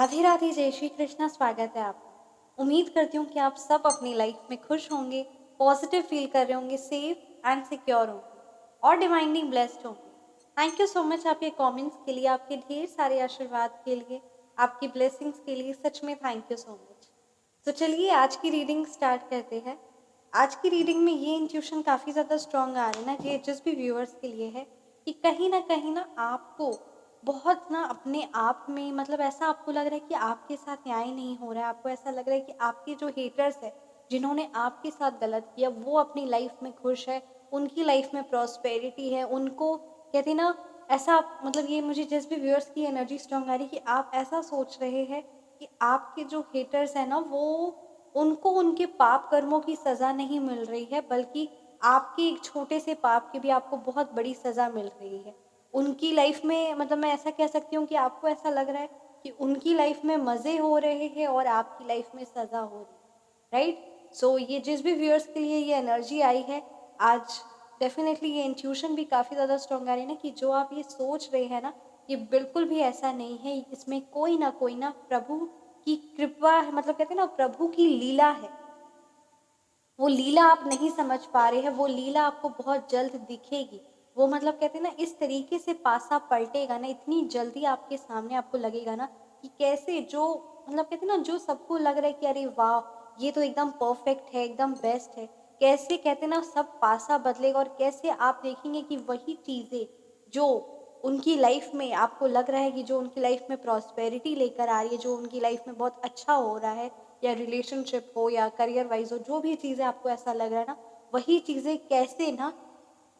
राधे राधे, जय श्री कृष्णा। स्वागत है आपका। उम्मीद करती हूँ कि आप सब अपनी लाइफ में खुश होंगे, पॉजिटिव फील कर रहे होंगे, सेफ एंड सिक्योर होंगे और डिवाइनली ब्लेस्ड होंगे। थैंक यू सो मच आपके कमेंट्स के लिए, आपके ढेर सारे आशीर्वाद के लिए, आपकी ब्लेसिंग्स के लिए। सच में थैंक यू सो मच। तो चलिए आज की रीडिंग स्टार्ट करते हैं। आज की रीडिंग में ये इंट्यूशन काफ़ी ज़्यादा स्ट्रॉन्ग आ रहा है ना, कि जिस भी व्यूअर्स के लिए है कि कहीं ना आपको बहुत ना अपने आप में, मतलब ऐसा आपको लग रहा है कि आपके साथ न्याय नहीं हो रहा है। आपको ऐसा लग रहा है कि आपके जो हेटर्स है, जिन्होंने आपके साथ गलत किया, वो अपनी लाइफ में खुश है, उनकी लाइफ में प्रॉस्पेरिटी है। उनको कहते हैं ना, ऐसा मतलब ये मुझे जिस भी व्यूअर्स की एनर्जी स्ट्रॉन्ग आ रही है कि आप ऐसा सोच रहे हैं कि आपके जो हेटर्स हैं ना, वो उनको उनके पाप कर्मों की सज़ा नहीं मिल रही है, बल्कि आपके एक छोटे से पाप की भी आपको बहुत बड़ी सज़ा मिल रही है। उनकी लाइफ में, मतलब मैं ऐसा कह सकती हूँ कि आपको ऐसा लग रहा है कि उनकी लाइफ में मज़े हो रहे हैं और आपकी लाइफ में सज़ा हो रही है, राइट। सो ये जिस भी व्यूअर्स के लिए ये एनर्जी आई है आज, डेफिनेटली ये इंट्यूशन भी काफ़ी ज़्यादा स्ट्रॉन्ग आ रही है ना, कि जो आप ये सोच रहे हैं ना, ये बिल्कुल भी ऐसा नहीं है। इसमें कोई ना प्रभु की कृपा है, मतलब कहते हैं ना, प्रभु की लीला है। वो लीला आप नहीं समझ पा रहे हैं, वो लीला आपको बहुत जल्द दिखेगी। वो मतलब कहते हैं ना, इस तरीके से पासा पलटेगा ना, इतनी जल्दी आपके सामने आपको लगेगा ना कि कैसे जो, मतलब कहते हैं ना, जो सबको लग रहा है कि अरे वाह ये तो एकदम परफेक्ट है, एकदम बेस्ट है, कैसे कहते हैं ना सब पासा बदलेगा। और कैसे आप देखेंगे कि वही चीज़ें जो उनकी लाइफ में आपको लग रहा है कि जो उनकी लाइफ में प्रॉस्पेरिटी लेकर आ रही है, जो उनकी लाइफ में बहुत अच्छा हो रहा है, या रिलेशनशिप हो या करियर वाइज हो, जो भी चीज़ें आपको ऐसा लग रहा है ना, वही चीज़ें कैसे ना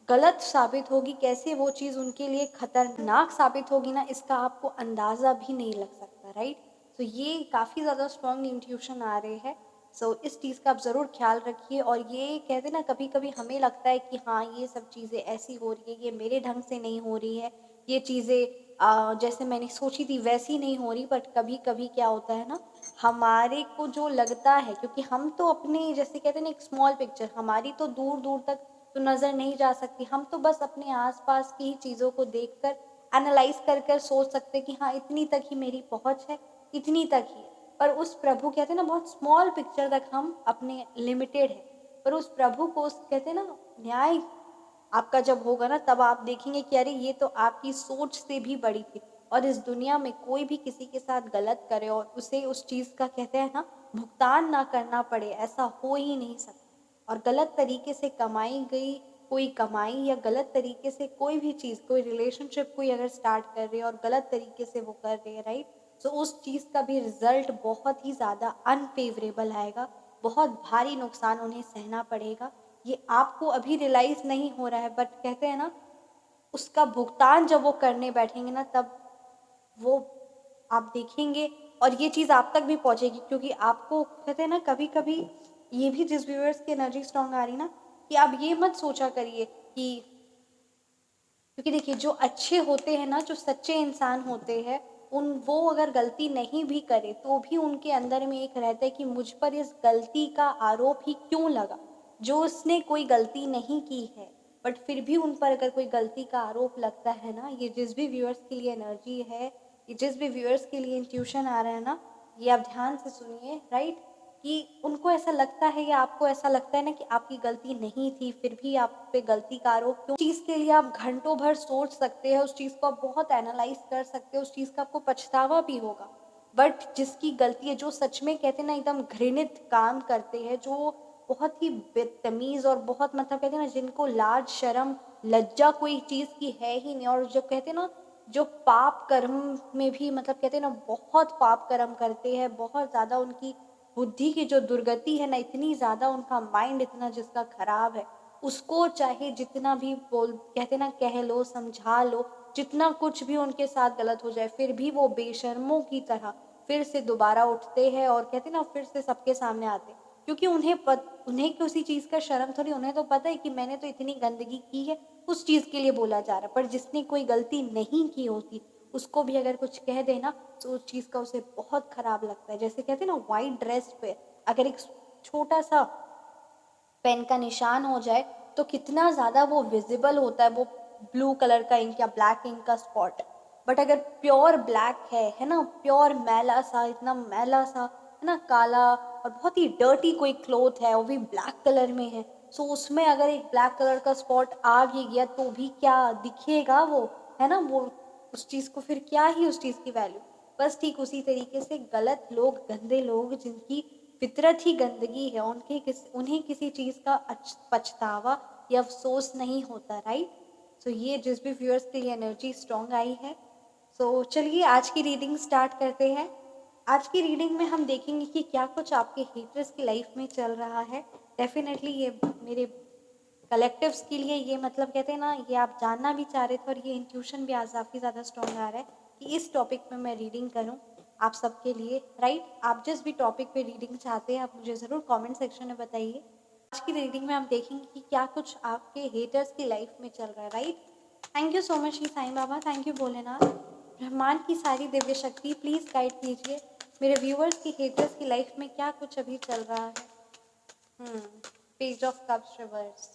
गलत साबित होगी, कैसे वो चीज़ उनके लिए खतरनाक साबित होगी ना, इसका आपको अंदाज़ा भी नहीं लग सकता, राइट। तो ये काफ़ी ज़्यादा स्ट्रॉन्ग इंट्यूशन आ रहे हैं। सो इस चीज़ का आप ज़रूर ख्याल रखिए। और ये कहते ना, कभी कभी हमें लगता है कि हाँ ये सब चीज़ें ऐसी हो रही है, ये मेरे ढंग से नहीं हो रही है, ये चीज़ें जैसे मैंने सोची थी वैसी नहीं हो रही। बट कभी कभी क्या होता है ना, हमारे को जो लगता है, क्योंकि हम तो अपने, जैसे कहते हैं ना, एक स्मॉल पिक्चर हमारी तो दूर दूर तक तो नज़र नहीं जा सकती। हम तो बस अपने आसपास की ही चीज़ों को देखकर एनालाइज कर कर सोच सकते कि हाँ इतनी तक ही मेरी पहुंच है, इतनी तक ही है। पर उस प्रभु, कहते हैं ना, बहुत स्मॉल पिक्चर तक हम अपने लिमिटेड है। पर उस प्रभु को कहते हैं ना, न्याय आपका जब होगा ना, तब आप देखेंगे कि अरे ये तो आपकी सोच से भी बड़ी थी। और इस दुनिया में कोई भी किसी के साथ गलत करे और उसे उस चीज़ का, कहते हैं ना, भुगतान ना करना पड़े, ऐसा हो ही नहीं सकता। और गलत तरीके से कमाई गई कोई कमाई, या गलत तरीके से कोई भी चीज़, कोई रिलेशनशिप कोई अगर स्टार्ट कर रहे हैं और गलत तरीके से वो कर रहे हैं, राइट, तो उस चीज़ का भी रिजल्ट बहुत ही ज़्यादा अनफेवरेबल आएगा। बहुत भारी नुकसान उन्हें सहना पड़ेगा। ये आपको अभी रियलाइज नहीं हो रहा है, बट कहते हैं ना, उसका भुगतान जब वो करने बैठेंगे ना, तब वो आप देखेंगे। और ये चीज़ आप तक भी पहुंचेगी, क्योंकि आपको, कहते हैं ना, कभी कभी ये भी जिस व्यूअर्स की एनर्जी स्ट्रांग आ रही ना, कि आप ये मत सोचा करिए कि, क्योंकि देखिए जो अच्छे होते हैं ना, जो सच्चे इंसान होते हैं, उन वो अगर गलती नहीं भी करे तो भी उनके अंदर में एक रहता है कि मुझ पर इस गलती का आरोप ही क्यों लगा, जो उसने कोई गलती नहीं की है, बट फिर भी उन पर अगर कोई गलती का आरोप लगता है ना, ये जिस भी व्यूअर्स के लिए एनर्जी है, ये जिस भी व्यूअर्स के लिए इंट्यूशन आ रहा है ना, ये आप ध्यान से सुनिए, राइट। कि उनको ऐसा लगता है, या आपको ऐसा लगता है ना, कि आपकी गलती नहीं थी, फिर भी आप पे गलती का आरोप क्यों। चीज़ के लिए आप घंटों भर सोच सकते हैं, उस चीज़ को आप बहुत एनालाइज कर सकते हो, उस चीज़ का आपको पछतावा भी होगा। बट जिसकी गलती है, जो सच में, कहते हैं ना, एकदम घृणित काम करते हैं, जो बहुत ही बदतमीज और बहुत, मतलब कहते हैं ना, जिनको लाज शर्म लज्जा कोई चीज़ की है ही नहीं, और जो कहते हैं ना, जो पाप कर्म में भी, मतलब कहते हैं ना, बहुत पाप कर्म करते हैं, बहुत ज़्यादा उनकी बुद्धि की जो दुर्गति है ना, इतनी ज़्यादा उनका माइंड इतना जिसका खराब है, उसको चाहे जितना भी बोल, कहते ना, कह लो, समझा लो, जितना कुछ भी उनके साथ गलत हो जाए, फिर भी वो बेशर्मों की तरह फिर से दोबारा उठते हैं और, कहते ना, फिर से सबके सामने आते हैं। क्योंकि उन्हें किसी चीज़ का शर्म थोड़ी, उन्हें तो पता है कि मैंने तो इतनी गंदगी की है, उस चीज़ के लिए बोला जा रहा है। पर जिसने कोई गलती नहीं की होती, उसको भी अगर कुछ कह देना, तो उस चीज़ का उसे बहुत खराब लगता है। जैसे कहते हैं ना, वाइट ड्रेस पे अगर एक छोटा सा पेन का निशान हो जाए, तो कितना ज़्यादा वो विजिबल होता है, वो ब्लू कलर का इंक या ब्लैक इंक का स्पॉट। बट अगर प्योर ब्लैक है ना, प्योर मैला सा, इतना मैला सा, है ना, काला और बहुत ही डर्टी कोई क्लोथ है, वो भी ब्लैक कलर में है, सो उसमें अगर एक ब्लैक कलर का स्पॉट आ भी गया तो भी क्या दिखेगा वो, है ना, वो उस चीज़ को फिर क्या ही उस चीज़ की वैल्यू। बस ठीक उसी तरीके से गलत लोग, गंदे लोग जिनकी फितरत ही गंदगी है, उन्हें किसी चीज़ का पछतावा या अफसोस नहीं होता, राइट। सो ये जिस भी व्यूअर्स के लिए एनर्जी स्ट्रॉन्ग आई है, सो चलिए आज की रीडिंग स्टार्ट करते हैं। आज की रीडिंग में हम देखेंगे कि क्या कुछ आपके हेटर्स की लाइफ में चल रहा है। डेफिनेटली ये मेरे कलेक्टिव्स के लिए, ये मतलब कहते हैं ना, ये आप जानना भी चाह रहे थे और ये इंट्यूशन भी आज काफ़ी ज़्यादा स्ट्रॉन्ग आ रहा है कि इस टॉपिक पे मैं रीडिंग करूं आप सबके लिए, राइट। आप जिस भी टॉपिक पे रीडिंग चाहते हैं आप मुझे ज़रूर कमेंट सेक्शन में बताइए। आज की रीडिंग में हम देखेंगे कि क्या कुछ आपके हेटर्स की लाइफ में चल रहा है, right. Thank you so much Shri Sai Baba, thank you Bholenath. ब्रह्मांड की सारी दिव्य शक्ति प्लीज़ गाइड कीजिए मेरे व्यूअर्स की हेटर्स की लाइफ में क्या कुछ अभी चल रहा है। Page of cups reverse,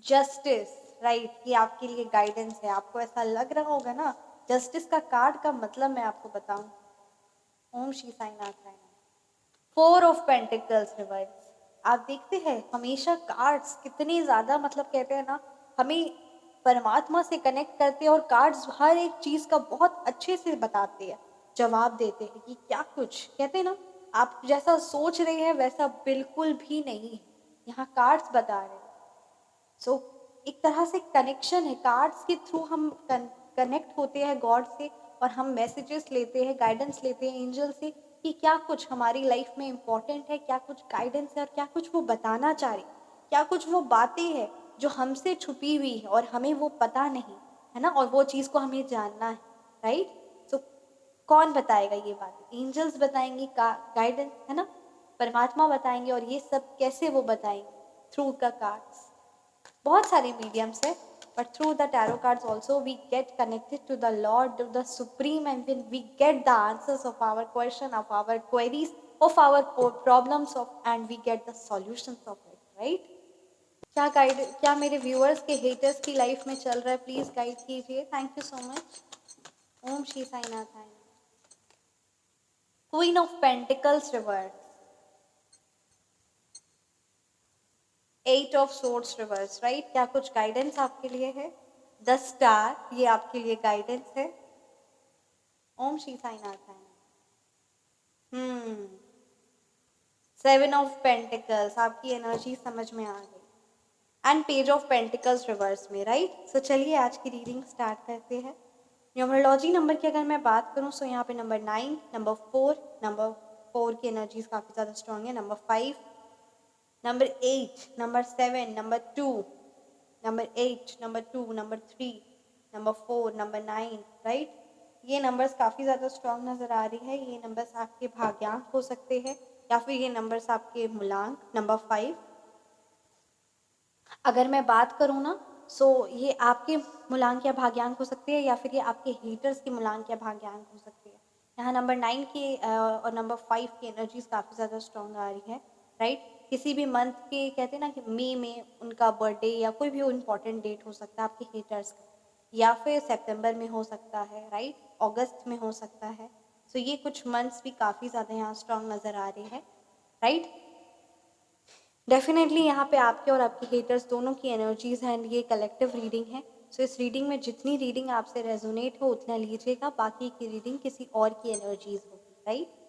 justice, right. ये आपके लिए गाइडेंस है। आपको ऐसा लग रहा होगा ना, जस्टिस का कार्ड का मतलब मैं आपको बताऊं। Om Shri Sainath Rai. Four of pentacles reverse. आप देखते हैं हमेशा कार्ड्स कितने ज्यादा, मतलब कहते हैं ना, हमें परमात्मा से कनेक्ट करते हैं और कार्ड्स हर एक चीज का बहुत अच्छे से बताते हैं, जवाब देते हैं कि क्या कुछ कहते हैं ना, आप जैसा सोच रहे हैं वैसा बिल्कुल भी नहीं है, यहाँ कार्ड्स बता रहे हैं। सो एक तरह से कनेक्शन है, कार्ड्स के थ्रू हम कनेक्ट होते हैं गॉड से और हम मैसेजेस लेते हैं, गाइडेंस लेते हैं एंजल से कि क्या कुछ हमारी लाइफ में इम्पोर्टेंट है, क्या कुछ गाइडेंस है और क्या कुछ वो बताना चाह रही, क्या कुछ वो बातें हैं जो हमसे छुपी हुई है और हमें वो पता नहीं है ना, और वो चीज़ को हमें जानना है, राइट। सो कौन बताएगा ये बातें, एंजल्स बताएंगे गाइडेंस, है ना, परमात्मा बताएंगे, और ये सब कैसे वो बताएंगे, थ्रू द कार्ड्स। बहुत सारे मीडियम्स है, but through the tarot cards also we get connected to the Lord, to the Supreme, and when we get the answers of our question, of our queries, of our problems of, and we get the solutions of it, right। क्या मेरे viewers के haters की life में चल रहा है, please guide कीजिए। Thank you so much. Om Shri Sainath. Queen of pentacles reverse, eight of swords reverse, right. क्या कुछ गाइडेंस आपके लिए है, द स्टार, ये आपके लिए गाइडेंस है। Om Shri Sainath. Seven of pentacles, आपकी एनर्जी समझ में आ गई, and page of pentacles reverse में, राइट। सो चलिए आज की रीडिंग स्टार्ट करते हैं। न्यूमरोलॉजी नंबर की अगर मैं बात करूँ सो यहाँ पे नंबर 9, नंबर 4 की एनर्जीज काफ़ी ज़्यादा स्ट्रॉन्ग है, number 5, number 8, number 7, number 2, number 8, number 2, number 3, number 4, number 9, right. ये नंबर्स काफ़ी ज़्यादा स्ट्रॉन्ग नज़र आ रही है। ये नंबर्स आपके भाग्यांक हो सकते हैं या फिर ये नंबर्स आपके मूलांक। नंबर 5 अगर मैं बात करूँ ना, सो ये आपके मूलांक या भाग्यांक हो सकते हैं या फिर ये आपके हेटर्स के मूलांक या भाग्यांक हो सकते हैं। यहाँ नंबर 9 की और नंबर 5 की एनर्जीज काफ़ी ज़्यादा स्ट्रॉन्ग आ रही है, राइट। किसी भी मंथ के कहते हैं ना कि मई में उनका बर्थडे या कोई भी इम्पॉर्टेंट डेट हो सकता है आपके हेटर्स का, या फिर सितंबर में हो सकता है, राइट, अगस्त में हो सकता है। सो ये कुछ मंथ्स भी काफ़ी ज़्यादा यहाँ स्ट्रॉन्ग नज़र आ रहे हैं, राइट। डेफिनेटली यहाँ पे आपके और आपके हेटर्स दोनों की एनर्जीज हैं, ये कलेक्टिव रीडिंग है। सो इस रीडिंग में जितनी रीडिंग आपसे रेजोनेट हो उतना लीजिएगा, बाकी की रीडिंग किसी और की एनर्जीज होगी, राइट।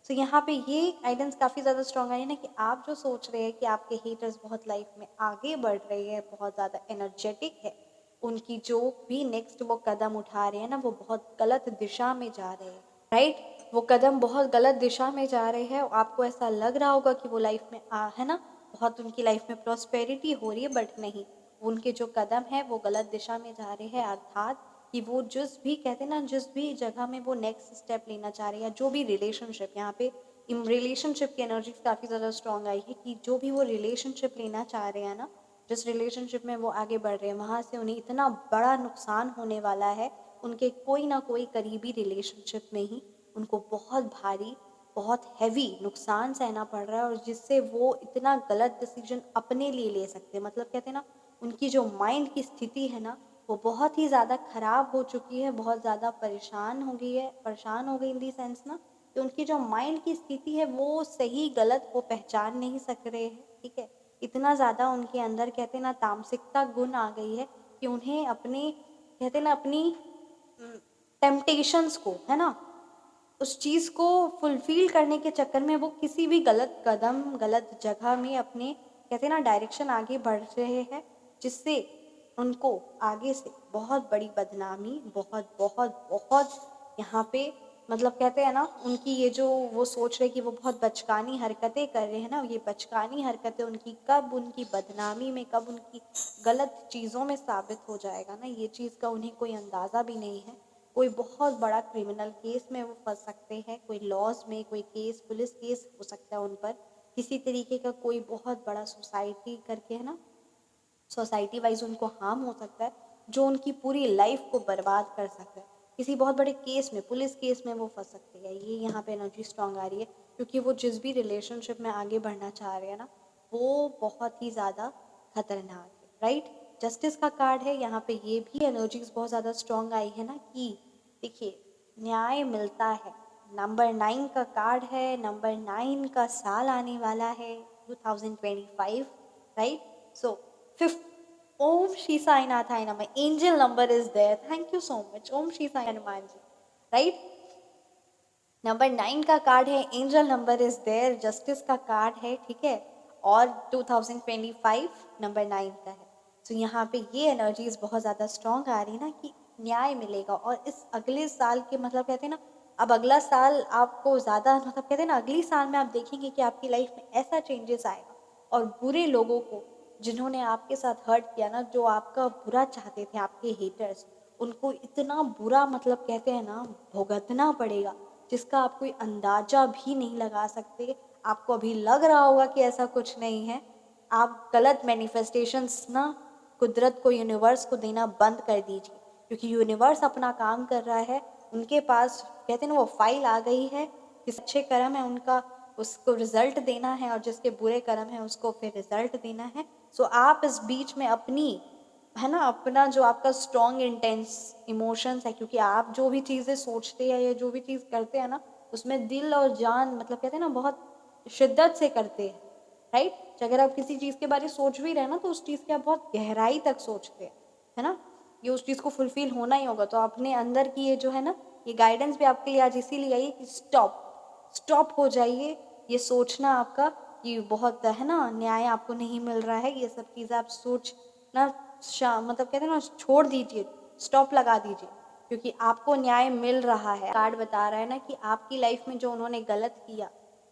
सो यहाँ पे ये गाइडेंस काफ़ी ज़्यादा स्ट्रॉन्ग आई ना कि आप जो सोच रहे हैं कि आपके हेटर्स बहुत लाइफ में आगे बढ़ रहे हैं, बहुत ज़्यादा एनर्जेटिक है, उनकी जो भी नेक्स्ट वो कदम उठा रहे हैं ना, वो बहुत गलत दिशा में जा रहे हैं, राइट। वो कदम बहुत गलत दिशा में जा रहे हैं। आपको ऐसा लग रहा होगा कि वो लाइफ में है ना, बहुत उनकी लाइफ में प्रॉस्पेरिटी हो रही है, बट नहीं, उनके जो कदम है वो गलत दिशा में जा रहे हैं। अर्थात कि वो जिस भी कहते हैं ना, जिस भी जगह में वो नेक्स्ट स्टेप लेना चाह रहे हैं, या जो भी रिलेशनशिप, यहाँ पे रिलेशनशिप की एनर्जी काफ़ी ज़्यादा स्ट्रॉन्ग आई है कि जो भी वो रिलेशनशिप लेना चाह रहे हैं ना, जिस रिलेशनशिप में वो आगे बढ़ रहे हैं, वहाँ से उन्हें इतना बड़ा नुकसान होने वाला है, उनके कोई ना कोई करीबी रिलेशनशिप में ही उनको बहुत भारी, बहुत हैवी नुकसान सहना पड़ रहा है, और जिससे वो इतना गलत डिसीजन अपने लिए ले सकते हैं। मतलब कहते हैं ना, उनकी जो माइंड की स्थिति है ना, वो बहुत ही ज़्यादा ख़राब हो चुकी है, बहुत ज़्यादा परेशान हो गई इन दी सेंस ना कि उनकी जो माइंड की स्थिति है वो सही गलत वो पहचान नहीं सक रहे हैं, ठीक है। इतना ज़्यादा उनके अंदर कहते हैं ना तामसिकता गुण आ गई है कि उन्हें अपने कहते हैं ना अपनी टेम्पटेशंस को, है ना, उस चीज़ को फुलफ़िल करने के चक्कर में वो किसी भी गलत कदम, गलत जगह में अपने कहते हैं ना डायरेक्शन आगे बढ़ रहे हैं, जिससे उनको आगे से बहुत बड़ी बदनामी, बहुत बहुत बहुत यहाँ पे मतलब कहते हैं ना उनकी ये जो वो सोच रहे कि वो बहुत बचकानी हरकतें कर रहे हैं ना, ये बचकानी हरकतें उनकी कब उनकी बदनामी में, कब उनकी गलत चीज़ों में साबित हो जाएगा ना, ये चीज़ का उन्हें कोई अंदाज़ा भी नहीं है। कोई बहुत बड़ा क्रिमिनल केस में वो फंस सकते हैं, कोई लॉज में कोई केस, पुलिस केस हो सकता है उन पर, किसी तरीके का कोई बहुत बड़ा सोसाइटी करके, है ना, सोसाइटी वाइज उनको हार्म हो सकता है जो उनकी पूरी लाइफ को बर्बाद कर सकता है। किसी बहुत बड़े केस में, पुलिस केस में वो फंस सकते हैं। ये यहाँ पे एनर्जी स्ट्रांग आ रही है क्योंकि वो जिस भी रिलेशनशिप में आगे बढ़ना चाह रहे हैं ना, वो बहुत ही ज़्यादा खतरनाक है, राइट। जस्टिस का कार्ड है यहाँ पे, ये भी एनर्जीज बहुत ज़्यादा स्ट्रांग आई है ना कि देखिए न्याय मिलता है। नंबर 9 का कार्ड है, नंबर 9 का साल आने वाला है 2025, right. So, fifth, Om Shri Sai Nathai Namah. Angel number is there. Thank you so much. Om Shri Sai Hanuman ji. Right? Number 9 का कार्ड है, angel number is there, justice का card है, ठीक है, और 2025 नंबर 9 का है। तो यहाँ पे ये एनर्जीज बहुत ज़्यादा स्ट्रॉन्ग आ रही है ना कि न्याय मिलेगा। और इस अगले साल के मतलब कहते हैं ना, अब अगला साल आपको ज़्यादा मतलब कहते हैं ना अगली साल में आप देखेंगे कि आपकी लाइफ में ऐसा चेंजेस आएगा और बुरे लोगों को जिन्होंने आपके साथ हर्ट किया ना, जो आपका बुरा चाहते थे, आपके हेटर्स, उनको इतना बुरा मतलब कहते हैं ना भुगतना पड़ेगा जिसका आप कोई अंदाजा भी नहीं लगा सकते। आपको अभी लग रहा होगा कि ऐसा कुछ नहीं है। आप गलत मैनिफेस्टेशंस ना कुदरत को, यूनिवर्स को देना बंद कर दीजिए, क्योंकि यूनिवर्स अपना काम कर रहा है। उनके पास कहते हैं ना वो फाइल आ गई है, जिस अच्छे कर्म है उनका उसको रिजल्ट देना है और जिसके बुरे कर्म है उसको फिर रिजल्ट देना है। सो आप इस बीच में अपनी, है ना, अपना जो आपका स्ट्रॉन्ग इंटेंस इमोशंस है, क्योंकि आप जो भी चीज़ें सोचते हैं या जो भी चीज़ करते हैं ना, उसमें दिल और जान मतलब कहते हैं ना बहुत शिद्दत से करते हैं, राइट। अगर आप किसी चीज़ के बारे में सोच भी रहे हैं ना, तो उस चीज़ की आप बहुत गहराई तक सोचते हैं, है ना, ये उस चीज़ को फुलफिल होना ही होगा। तो अपने अंदर की ये जो है ना, ये गाइडेंस भी आपके लिए आज इसीलिए आई कि स्टॉप हो जाइए ये सोचना आपका कि बहुत, है ना, न्याय आपको नहीं मिल रहा है, ये सब चीज़ें आप सोचना मतलब कहते हैं ना छोड़ दीजिए, स्टॉप लगा दीजिए, क्योंकि आपको न्याय मिल रहा है। कार्ड बता रहा है ना कि आपकी लाइफ में जो उन्होंने गलत किया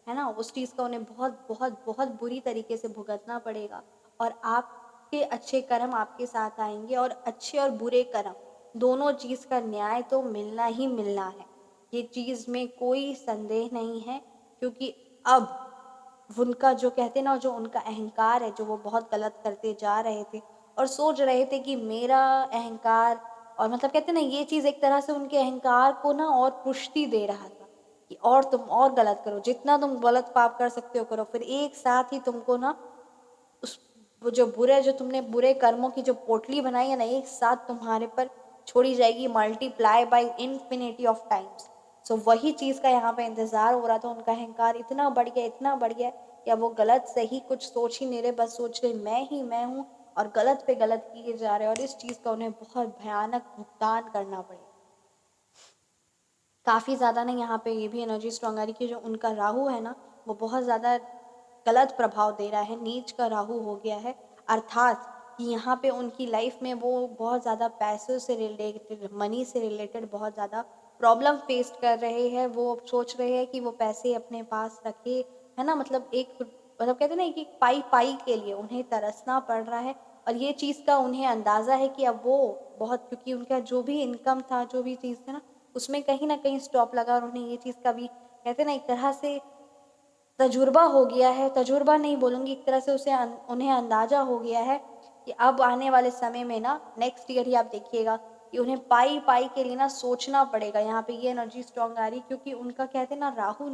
है ना, उस चीज़ का उन्हें बहुत बहुत बहुत बुरी तरीके से भुगतना पड़ेगा और आपके अच्छे कर्म आपके साथ आएंगे और अच्छे और बुरे कर्म दोनों चीज़ का न्याय तो मिलना ही मिलना है। ये चीज़ में कोई संदेह नहीं है, क्योंकि अब उनका जो कहते हैं ना, जो उनका अहंकार है, जो वो बहुत गलत करते जा रहे थे और सोच रहे थे कि मेरा अहंकार, और मतलब कहते हैं ना ये चीज़ एक तरह से उनके अहंकार को ना और पुष्टि दे रहा था कि और तुम और गलत करो, जितना तुम गलत पाप कर सकते हो करो, फिर एक साथ ही तुमको ना उस वो जो बुरे, जो तुमने बुरे कर्मों की जो पोटली बनाई है ना, एक साथ तुम्हारे पर छोड़ी जाएगी, multiply by infinity of times. So वही चीज़ का यहाँ पे इंतज़ार हो रहा था। उनका अहंकार इतना बढ़ गया, इतना बढ़ गया कि अब वो गलत सही कुछ सोच ही नहीं रहे, बस सोच रहे मैं हूँ और गलत पे गलत किए जा रहे हैं, और इस चीज़ का उन्हें बहुत भयानक भुगतान करना पड़ेगा। काफ़ी ज़्यादा ना यहाँ पे ये भी एनर्जी स्ट्रॉन्ग आ रही कि जो उनका राहु है ना, वो बहुत ज़्यादा गलत प्रभाव दे रहा है, नीच का राहु हो गया है। अर्थात कि यहाँ पे उनकी लाइफ में वो बहुत ज़्यादा पैसों से रिलेटेड, मनी से रिलेटेड बहुत ज़्यादा प्रॉब्लम फेस कर रहे हैं। वो सोच रहे हैं कि वो पैसे अपने पास रखे, है ना, मतलब एक मतलब कहते हैं ना एक पाई पाई के लिए उन्हें तरसना पड़ रहा है। और ये चीज़ का उन्हें अंदाज़ा है कि अब वो बहुत, क्योंकि उनका जो भी इनकम था, जो भी चीज़ थी ना, उसमें कहीं ना कहीं स्टॉप लगा और उन्हें ये चीज़ का भी कहते हैं ना एक तरह से तजुर्बा हो गया है, तजुर्बा नहीं बोलूँगी, एक तरह से उन्हें अंदाज़ा हो गया है कि अब आने वाले समय में ना नेक्स्ट ईयर ही आप देखिएगा कि उन्हें पाई पाई के लिए ना सोचना पड़ेगा। यहाँ पे ये एनर्जी स्ट्रॉन्ग आ रही क्योंकि उनका कहते हैं ना राहु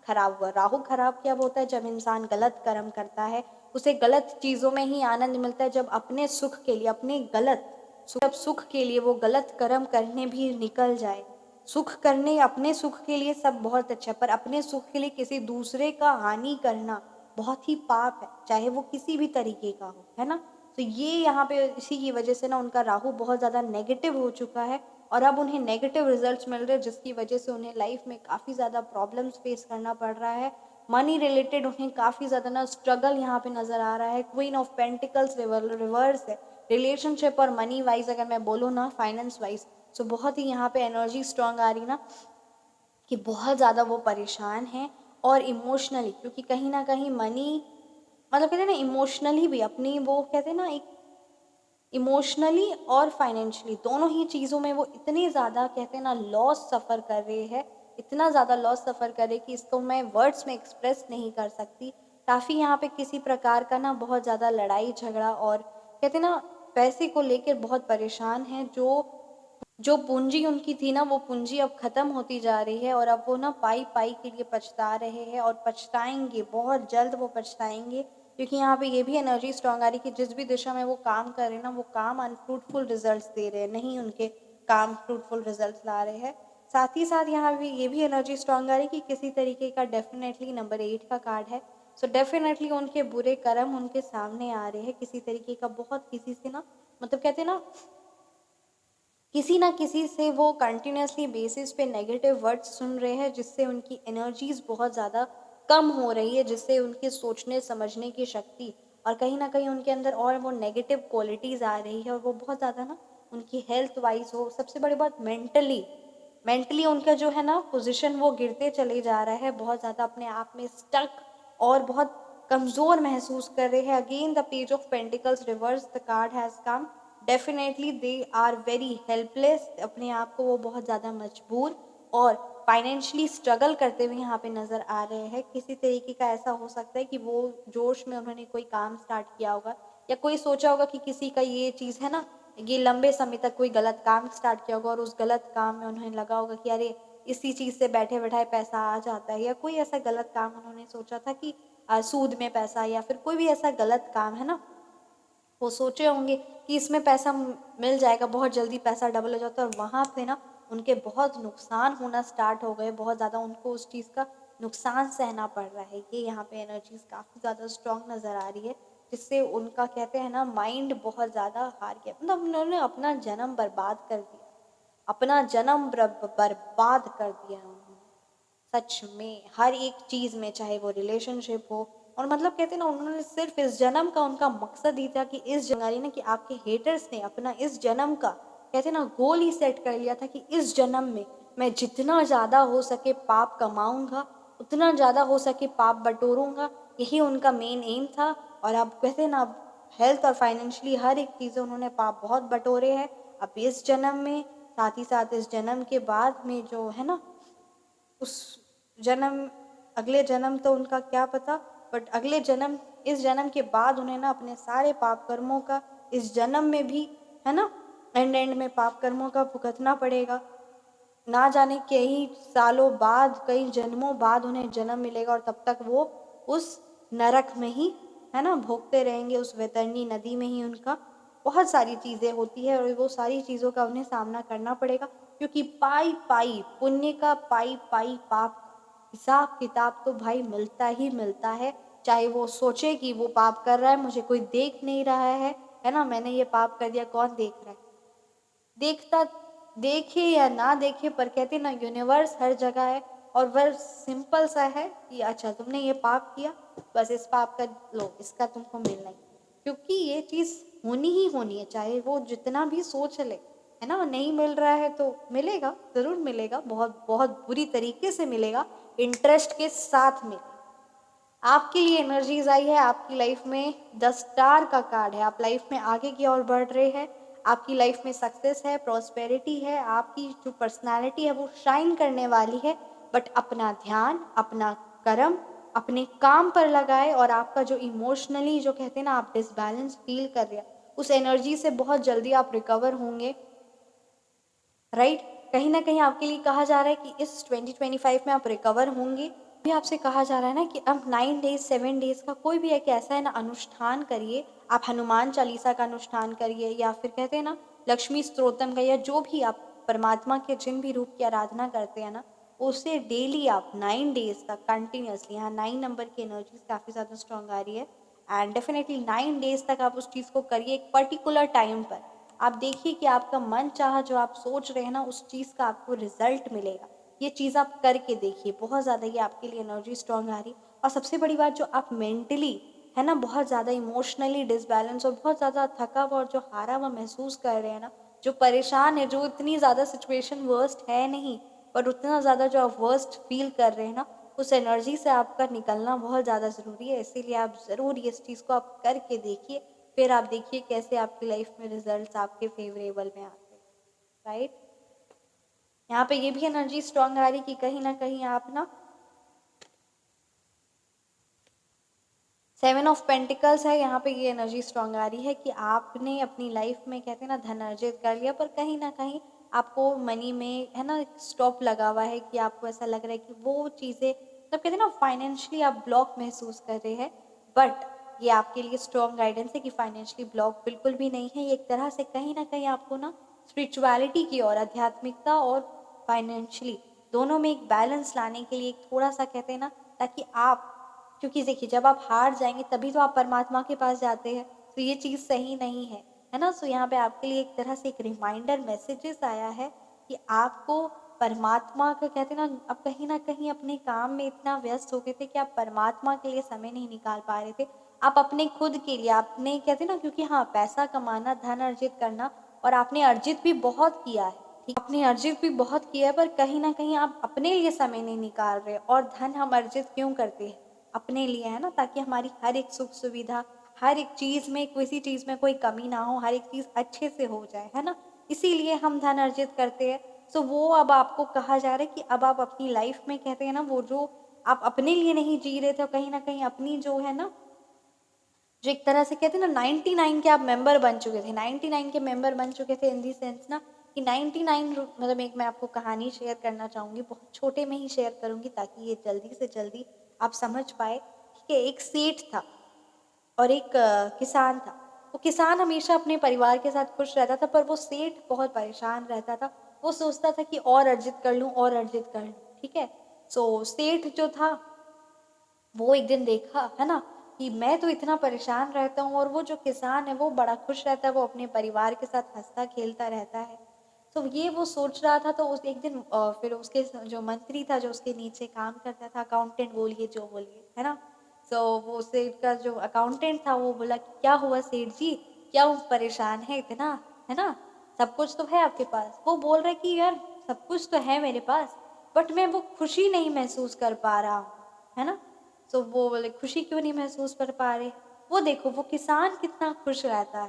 खराब हुआ। राहु खराब क्या होता है? जब इंसान गलत कर्म करता है, उसे गलत चीज़ों में ही आनंद मिलता है। जब अपने सुख के लिए, अपने गलत अब सुख के लिए वो गलत कर्म करने भी निकल जाए। सुख करने, अपने सुख के लिए सब बहुत अच्छा, पर अपने सुख के लिए किसी दूसरे का हानि करना बहुत ही पाप है, चाहे वो किसी भी तरीके का हो, है ना। तो ये यहाँ पे इसी की वजह से ना उनका राहु बहुत ज़्यादा नेगेटिव हो चुका है और अब उन्हें नेगेटिव रिजल्ट्स मिल रहे हैं, जिसकी वजह से उन्हें लाइफ में काफ़ी ज़्यादा प्रॉब्लम्स फेस करना पड़ रहा है। मनी रिलेटेड उन्हें काफ़ी ज़्यादा ना स्ट्रगल यहाँ पे नज़र आ रहा है। क्वीन ऑफ पेंटिकल्स रिवर्स है। रिलेशनशिप और मनी वाइज अगर मैं बोलूँ ना, फाइनेंस वाइज, तो बहुत ही यहाँ पे एनर्जी स्ट्रांग आ रही ना कि बहुत ज़्यादा वो परेशान हैं। और इमोशनली, क्योंकि कहीं ना कहीं मनी, मतलब कहते हैं ना इमोशनली भी अपनी, वो कहते हैं ना एक इमोशनली और फाइनेंशियली दोनों ही चीज़ों में वो इतने ज़्यादा कहते हैं ना लॉस सफ़र कर रहे हैं, इतना ज़्यादा लॉस सफ़र कर रहे कि इसको मैं वर्ड्स में एक्सप्रेस नहीं कर सकती। काफ़ी यहाँ पे किसी प्रकार का ना बहुत ज़्यादा लड़ाई झगड़ा और कहते हैं ना पैसे को लेकर बहुत परेशान हैं। जो जो पूंजी उनकी थी ना, वो पूंजी अब ख़त्म होती जा रही है और अब वो ना पाई पाई के लिए पछता रहे हैं और पछताएंगे, बहुत जल्द वो पछताएंगे। क्योंकि यहाँ पे ये भी एनर्जी स्ट्रांग आ रही कि जिस भी दिशा में वो काम कर रहे हैं ना, वो काम अनफ्रूटफुल रिजल्ट्स दे रहे हैं, नहीं उनके काम फ्रूटफुल रिजल्ट्स ला रहे हैं। साथ ही साथ यहाँ भी ये भी एनर्जी स्ट्रांग आ रही कि किसी तरीके का डेफिनेटली नंबर 8 का कार्ड है। सो डेफिनेटली उनके बुरे कर्म उनके सामने आ रहे हैं किसी तरीके का, बहुत किसी से ना, मतलब कहते हैं ना किसी ना किसी से वो कंटिन्यूसली बेसिस पे नेगेटिव वर्ड्स सुन रहे हैं, जिससे उनकी एनर्जीज बहुत ज़्यादा कम हो रही है, जिससे उनके सोचने समझने की शक्ति और कहीं ना कहीं उनके अंदर और वो नेगेटिव क्वालिटीज़ आ रही है और वो बहुत ज़्यादा ना उनकी हेल्थ वाइज हो, सबसे बड़ी बात मेंटली, मेंटली उनका जो है ना पोजीशन वो गिरते चले जा रहा है, बहुत ज़्यादा अपने आप में स्टक और बहुत कमज़ोर महसूस कर रहे हैं। Again the page of pentacles reverse, the card has come. Definitely they are very helpless, अपने आप को वो बहुत ज़्यादा मजबूर और फाइनेंशियली स्ट्रगल करते हुए यहाँ पे नज़र आ रहे हैं। किसी तरीके का ऐसा हो सकता है कि वो जोश में उन्होंने कोई काम स्टार्ट किया होगा या कोई सोचा होगा कि किसी का ये चीज़ है ना, ये लंबे समय तक कोई गलत काम स्टार्ट किया होगा और उस गलत काम में उन्हें लगा होगा कि अरे इसी चीज़ से बैठे बैठाए पैसा आ जाता है, या कोई ऐसा गलत काम उन्होंने सोचा था कि सूद में पैसा, या फिर कोई भी ऐसा गलत काम है ना, वो सोचे होंगे कि इसमें पैसा मिल जाएगा, बहुत जल्दी पैसा डबल हो जाता है और वहाँ पे ना उनके बहुत नुकसान होना स्टार्ट हो गए, बहुत ज़्यादा उनको उस चीज़ का नुकसान सहना पड़ रहा है। ये यहाँ पे एनर्जीज काफ़ी ज़्यादा स्ट्रॉन्ग नज़र आ रही है, जिससे उनका कहते हैं ना माइंड बहुत ज़्यादा हार गया, मतलब उन्होंने अपना जन्म बर्बाद कर दिया, अपना जन्म बर्बाद कर दिया उन्होंने सच में हर एक चीज़ में, चाहे वो रिलेशनशिप हो। और मतलब कहते हैं ना उन्होंने सिर्फ इस जन्म का, उनका मकसद ही था कि इस जंगारी ने, कि आपके हेटर्स ने अपना इस जन्म का कहते हैं ना गोल ही सेट कर लिया था कि इस जन्म में मैं जितना ज़्यादा हो सके पाप कमाऊंगा, उतना ज़्यादा हो सके पाप बटोरूंगा, यही उनका मेन एम था। और अब कहते हैं ना अब हेल्थ और फाइनेंशियली हर एक चीज़ें उन्होंने पाप बहुत बटोरे हैं अब इस जन्म में, साथ ही साथ इस जन्म के बाद में जो है ना उस जन्म, अगले जन्म तो उनका क्या पता, बट अगले जन्म, इस जन्म के बाद उन्हें ना अपने सारे पाप कर्मों का इस जन्म में भी है ना एंड में पाप कर्मों का भुगतना पड़ेगा। ना जाने कई सालों बाद, कई जन्मों बाद उन्हें जन्म मिलेगा और तब तक वो उस नरक में ही है ना भोगते रहेंगे, उस वैतरणी नदी में ही उनका बहुत सारी चीज़ें होती है और वो सारी चीज़ों का उन्हें सामना करना पड़ेगा, क्योंकि पाई पाई पुण्य का, पाई पाई पाप का हिसाब किताब तो भाई मिलता ही मिलता है। चाहे वो सोचे कि वो पाप कर रहा है, मुझे कोई देख नहीं रहा है ना, मैंने ये पाप कर दिया, कौन देख रहा है, देखता, देखे या ना देखे, पर कहते ना यूनिवर्स हर जगह है और वह सिंपल सा है कि अच्छा तुमने ये पाप किया, बस इस पाप का लो, इसका तुमको मिलना ही, क्योंकि ये चीज़ होनी ही होनी है, चाहे वो जितना भी सोच ले, है ना। नहीं मिल रहा है तो मिलेगा, ज़रूर मिलेगा, बहुत बहुत बुरी तरीके से मिलेगा, इंटरेस्ट के साथ मिलेगा। आपके लिए एनर्जीज आई है, आपकी लाइफ में 10 स्टार का कार्ड है, आप लाइफ में आगे की ओर बढ़ रहे हैं, आपकी लाइफ में सक्सेस है, प्रॉस्पेरिटी है, आपकी जो पर्सनालिटी है वो शाइन करने वाली है। बट अपना ध्यान, अपना कर्म अपने काम पर लगाए और आपका जो इमोशनली जो कहते हैं ना आप डिसबैलेंस फील कर रहे हैं, उस एनर्जी से बहुत जल्दी आप रिकवर होंगे, राइट। कहीं ना कहीं आपके लिए कहा जा रहा है कि इस 2025 में आप रिकवर होंगे। भी आपसे कहा जा रहा है ना कि अब 9 डेज 7 डेज का कोई भी एक ऐसा है ना अनुष्ठान करिए, आप हनुमान चालीसा का अनुष्ठान करिए, या फिर कहते हैं ना लक्ष्मी स्तोत्रम का या जो भी आप परमात्मा के जिन भी रूप की आराधना करते हैं ना, उसे डेली आप 9 डेज तक कंटिन्यूअसली, यहाँ 9 नंबर की एनर्जीज काफ़ी ज़्यादा स्ट्रांग आ रही है, एंड डेफिनेटली 9 डेज तक आप उस चीज़ को करिए एक पर्टिकुलर टाइम पर। आप देखिए कि आपका मन चाहा जो आप सोच रहे हैं ना, उस चीज़ का आपको रिजल्ट मिलेगा। ये चीज़ आप करके देखिए, बहुत ज़्यादा ये आपके लिए एनर्जी स्ट्रांग आ रही। और सबसे बड़ी बात, जो आप मेंटली है ना बहुत ज़्यादा इमोशनली डिसबैलेंस और बहुत ज़्यादा थका हुआ और जो हारा हुआ महसूस कर रहे हैं ना, जो परेशान है, जो इतनी ज़्यादा सिचुएशन वर्स्ट है नहीं, पर उतना ज़्यादा जो आप वर्स्ट फील कर रहे हैं ना, उस एनर्जी से आपका निकलना बहुत ज़्यादा ज़रूरी है। इसीलिए आप ज़रूर इस चीज़ को आप करके देखिए, फिर आप देखिए कैसे आपकी लाइफ में रिजल्ट्स आपके फेवरेबल में आते हैं, राइट। यहाँ पे ये भी एनर्जी स्ट्रांग आ रही कि कहीं ना कहीं आप ना 7 ऑफ पेंटिकल्स है, यहाँ पे ये एनर्जी स्ट्रांग आ रही है कि आपने अपनी लाइफ में कहते हैं ना धन अर्जित कर लिया, पर कहीं ना कहीं आपको मनी में है ना स्टॉप लगा हुआ है, कि आपको ऐसा लग रहा है कि वो चीज़ें मतलब कहते हैं ना फाइनेंशियली आप ब्लॉक महसूस कर रहे हैं। बट ये आपके लिए स्ट्रॉन्ग गाइडेंस है कि फाइनेंशियली ब्लॉक बिल्कुल भी नहीं है। ये एक तरह से कहीं ना कहीं आपको ना स्पिरिचुअलिटी की और आध्यात्मिकता और फाइनेंशियली दोनों में एक बैलेंस लाने के लिए एक थोड़ा सा कहते हैं ना, ताकि आप, क्योंकि देखिए जब आप हार जाएंगे तभी तो आप परमात्मा के पास जाते हैं, तो ये चीज़ सही नहीं है ना। सो यहाँ पे आपके लिए एक तरह से एक रिमाइंडर मैसेजेस आया है कि आपको परमात्मा का कहते हैं ना, आप कहीं ना कहीं अपने काम में इतना व्यस्त हो गए थे कि आप परमात्मा के लिए समय नहीं निकाल पा रहे थे। आप अपने खुद के लिए आपने कहते हैं ना, क्योंकि हाँ पैसा कमाना, धन अर्जित करना, और आपने अर्जित भी बहुत किया है, ठीक, आपने अर्जित भी बहुत किया है, पर कहीं ना कहीं आप अपने लिए समय नहीं निकाल रहे। और धन हम अर्जित क्यों करते हैं? अपने लिए, है ना, ताकि हमारी हर एक सुख सुविधा, हर एक चीज़ में, किसी चीज़ में कोई कमी ना हो, हर एक चीज़ अच्छे से हो जाए, है ना। इसीलिए हम धन अर्जित करते हैं। सो वो अब आपको कहा जा रहा है कि अब आप अपनी लाइफ में कहते हैं ना, वो जो आप अपने लिए नहीं जी रहे थे, कहीं ना कहीं अपनी जो है ना, जो एक तरह से कहते हैं ना 99 के आप मेंबर बन चुके थे, 99 के मेंबर बन चुके थे इन दी सेंस ना, कि 99 मतलब एक मैं आपको कहानी शेयर करना चाहूँगी, बहुत छोटे में ही शेयर करूँगी ताकि ये जल्दी से जल्दी आप समझ पाए। ठीक है, एक सेठ था और एक किसान था। वो किसान हमेशा अपने परिवार के साथ खुश रहता था, पर वो सेठ बहुत परेशान रहता था। वो सोचता था कि और अर्जित कर लूँ, और अर्जित कर लूँ, ठीक है। सो सेठ जो था, वो एक दिन देखा है ना कि मैं तो इतना परेशान रहता हूँ और वो जो किसान है वो बड़ा खुश रहता है, वो अपने परिवार के साथ हंसता खेलता रहता है। तो ये वो सोच रहा था। तो उस एक दिन फिर उसके जो मंत्री था, जो उसके नीचे काम करता था, अकाउंटेंट बोलिए जो बोलिए, है ना। तो वो सेठ का जो अकाउंटेंट था वो बोला कि क्या हुआ सेठ जी, क्या वो परेशान है इतना, है ना, सब कुछ तो है आपके पास। वो बोल रहा है कि यार सब कुछ तो है मेरे पास, बट मैं वो खुशी नहीं महसूस कर पा रहा हूँ, है ना। तो वो बोले खुशी क्यों नहीं महसूस कर पा रहे? वो देखो वो किसान कितना खुश रहता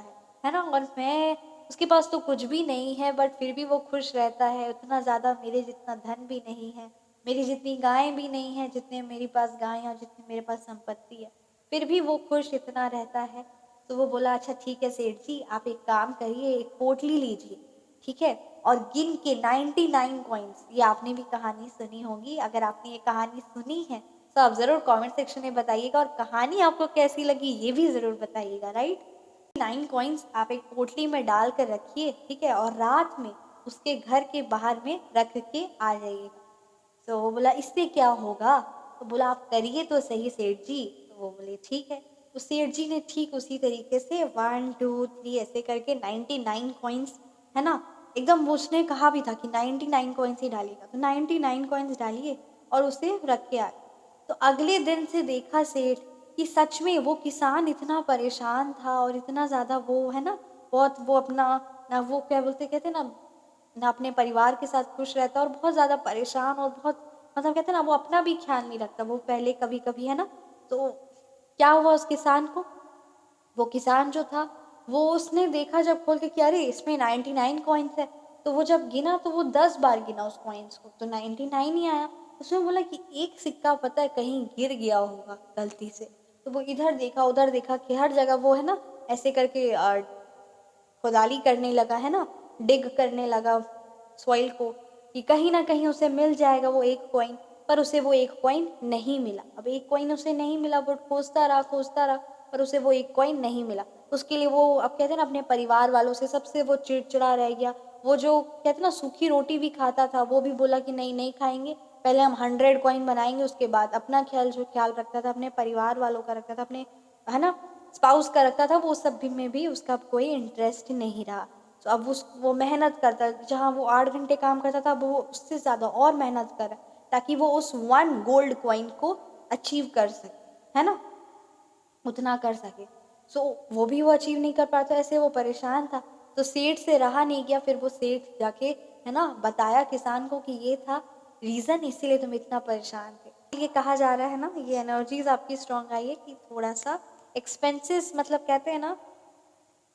है ना, और मैं, उसके पास तो कुछ भी नहीं है बट फिर भी वो खुश रहता है। उतना ज़्यादा मेरे जितना धन भी नहीं है, मेरी जितनी गायें भी नहीं है, जितने मेरे पास गायें और जितनी मेरे पास संपत्ति है, फिर भी वो खुश इतना रहता है। तो वो बोला अच्छा ठीक है सेठ जी, आप एक काम करिए, एक पोटली लीजिए, ठीक है, और गिन के 99 कॉइन्स, ये आपने भी कहानी सुनी होगी, अगर आपने ये कहानी सुनी है तो आप ज़रूर कमेंट सेक्शन में बताइएगा, और कहानी आपको कैसी लगी ये भी ज़रूर बताइएगा, राइट। 9 कॉइन्स आप एक पोटली में डाल कर रखिए, ठीक है, और रात में उसके घर के बाहर में रख के आ जाइएगा। तो वो बोला इससे क्या होगा? तो बोला आप करिए तो सही सेठ जी। तो वो बोले ठीक है। तो सेठ जी ने ठीक उसी तरीके से 1 2 3 ऐसे करके 99 कॉइन्स, है ना, एकदम उसने कहा भी था कि 99 कॉइन्स ही डालिएगा, तो 99 कॉइन्स डालिए और उसे रख के आए। तो अगले दिन से देखा सेठ कि सच में वो किसान इतना परेशान था और इतना ज़्यादा वो है ना, बहुत वो अपना, ना वो क्या बोलते कहते हैं ना अपने परिवार के साथ खुश रहता और बहुत ज़्यादा परेशान और बहुत मतलब कहते हैं ना वो अपना भी ख्याल नहीं रखता, वो पहले कभी कभी, है ना। तो क्या हुआ उस किसान को? वो किसान जो था, वो उसने देखा जब खोल के कि अरे इसमें 99 कॉइन्स है, तो वो जब गिना तो वो 10 बार गिना उस कॉइन्स को, तो 99 ही आया। उसने बोला कि एक सिक्का पता है कहीं गिर गया होगा गलती से। तो वो इधर देखा उधर देखा कि हर जगह वो है ना ऐसे करके खुदाली करने लगा, है ना, डिग करने लगा सॉइल को, कि कहीं ना कहीं उसे मिल जाएगा वो एक कॉइन। पर उसे वो एक कॉइन नहीं मिला। अब एक कॉइन उसे नहीं मिला, वो खोजता रहा पर उसे वो एक कॉइन नहीं मिला। उसके लिए वो अब कहते हैं ना अपने परिवार वालों से सबसे वो चिड़चिड़ा रह गया। वो जो कहते हैं ना सूखी रोटी भी खाता था वो भी बोला कि नहीं नहीं खाएंगे, पहले हम 100 कॉइन बनाएंगे, उसके बाद अपना ख्याल रखता था, अपने परिवार वालों का रखता था, अपने है ना स्पाउस का रखता था, वो सब भी में भी उसका कोई इंटरेस्ट नहीं रहा। तो अब वो मेहनत करता, जहाँ वो 8 घंटे काम करता था वो उससे ज़्यादा और मेहनत करे ताकि वो उस 1 गोल्ड कॉइन को अचीव कर सके, है ना, उतना कर सके। सो वो भी वो अचीव नहीं कर पाता, ऐसे वो परेशान था। तो सेठ से रहा नहीं गया, फिर वो सेठ जाके है ना बताया किसान को कि ये था रीज़न, इसीलिए तुम इतना परेशान थे। ये कहा जा रहा है ना, ये एनर्जीज आपकी स्ट्रांग आई है कि थोड़ा सा एक्सपेंसेस, मतलब कहते हैं ना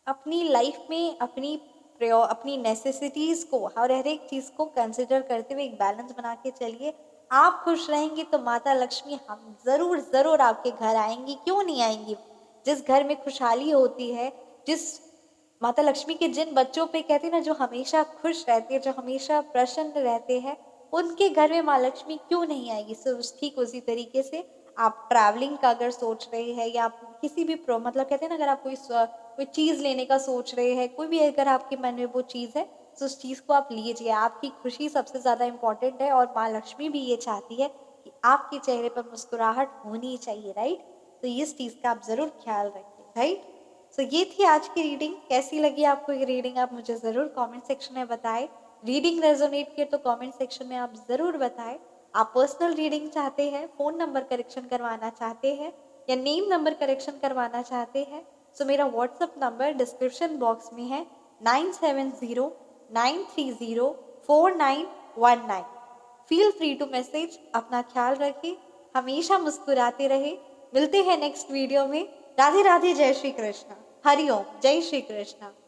अपनी लाइफ में अपनी नेसेसिटीज़ को हर एक चीज़ को कंसिडर करते हुए एक बैलेंस बना के चलिए। आप खुश रहेंगी तो माता लक्ष्मी हम ज़रूर ज़रूर आपके घर आएंगी, क्यों नहीं आएंगी। जिस घर में खुशहाली होती है, जिस माता लक्ष्मी के जिन बच्चों पे कहते हैं ना जो हमेशा खुश रहते हैं, जो हमेशा प्रसन्न रहते हैं, उनके घर में माँ लक्ष्मी क्यों नहीं आएगी। सो ठीक उसी तरीके से आप ट्रैवलिंग का अगर सोच रहे हैं या आप किसी भी मतलब कहते हैं ना अगर आप कोई चीज़ लेने का सोच रहे हैं, कोई भी अगर आपके मन में वो चीज़ है तो उस चीज़ को आप लीजिए। आपकी खुशी सबसे ज़्यादा इम्पोर्टेंट है और माँ लक्ष्मी भी ये चाहती है कि आपके चेहरे पर मुस्कुराहट होनी चाहिए, राइट। तो इस चीज़ का आप ज़रूर ख्याल रखिए, राइट। सो ये थी आज की रीडिंग। कैसी लगी आपको ये रीडिंग आप मुझे ज़रूर कमेंट सेक्शन में बताएं। रीडिंग रेजोनेट किए तो कमेंट सेक्शन में आप ज़रूर बताएं। आप पर्सनल रीडिंग चाहते हैं, फ़ोन नंबर करेक्शन करवाना चाहते हैं या नेम नंबर करेक्शन करवाना चाहते हैं, सो मेरा व्हाट्सअप नंबर डिस्क्रिप्शन बॉक्स में है 9709304919। Feel free to message. अपना ख्याल रखिए, हमेशा मुस्कुराते रहे। मिलते हैं नेक्स्ट वीडियो में। राधे राधे, जय श्री कृष्ण, हरि ओम, जय श्री कृष्ण।